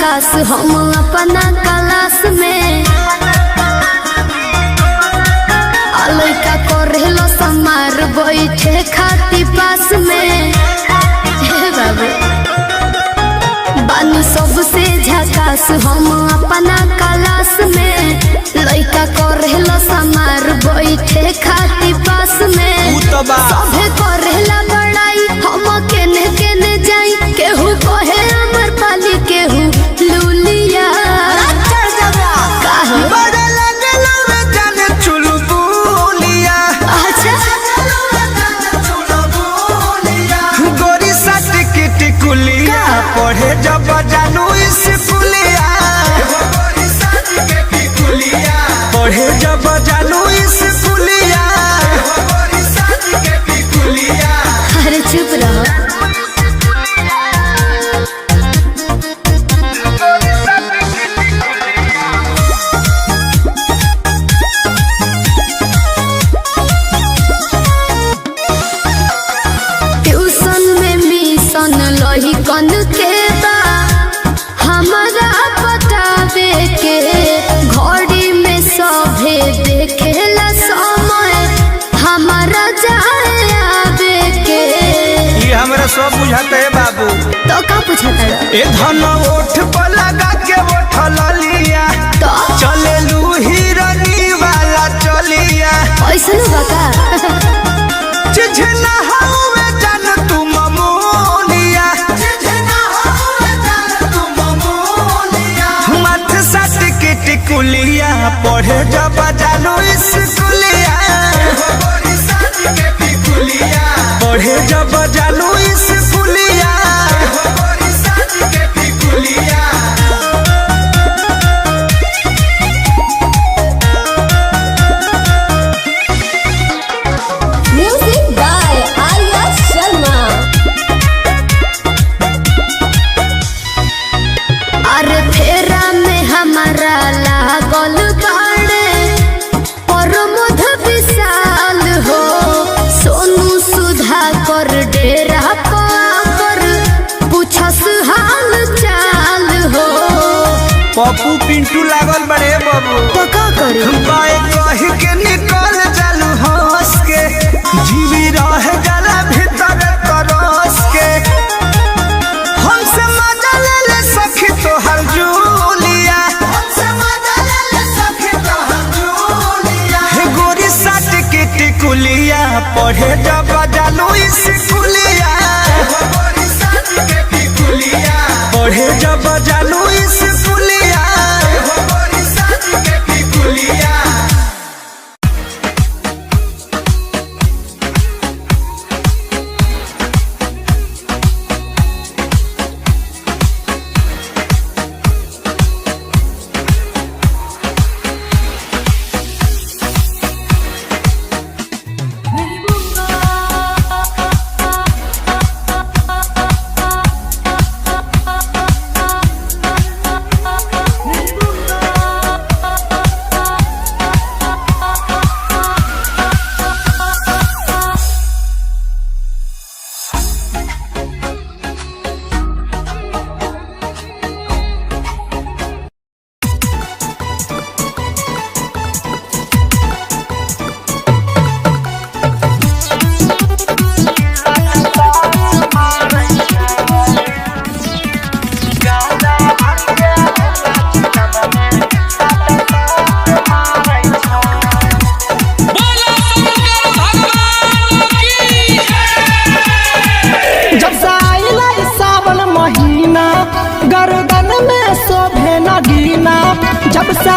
झकास हम अपना क्लास में लइका करेलो समार बैठे खाती पास में बाबू बानी सबसे झकास हम अपना क्लास में लइका करेलो समार बैठे खाती पास में सभे करेला बड़ाई हम केने केने जाई केहू कहे अमर पाली केहू लूलिया पढ़े जब जानू स्कूलिया पढ़े जब जानू स्कूलिया अरे चुप रहो ट्यूशन में मिशन लही कन के बा हमारा बतावे के घड़ी में सभे देखेला समय हमारा जाए आवे के ये हमरा सब बुझाते है बाबू तो का पूछता ए धन ओठ पर लगा के उठल लिया तो चले लू हिरनी वाला चलिया ऐसन बका चिझना हवे जान तू ममोलिया चिझना हवे जान तू ममोलिया मत सट के टिकुलिया पढ़े जब जानू स्कूलिया पढ़े जब जानू स्कूलिया म्यूजिक बाय आर्या शर्मा अरे फेरा में हमारा लागल बाड़े प्रमोद विशाल हो सोनू सुधा कर डेरा पर पूछस हाल चाल हो पप्पू पिंटू लागल बड़े बाबू तो का करे बाय कह के निकल जालू हंस के जीवी रह जाला भीतर तरस के हमसे मजा ले ले सखी तोहर जूलिया हमसे मजा ले ले सखी तोहर जूलिया हे गोरी साट के टिकुलिया पढ़े जब जानू स्कूलिया गोरी साट के टिकुलिया पढ़े जब जानू स्कूलिया गोरी साट के टिकुलिया गर्दन में शोभे नगीना जब सा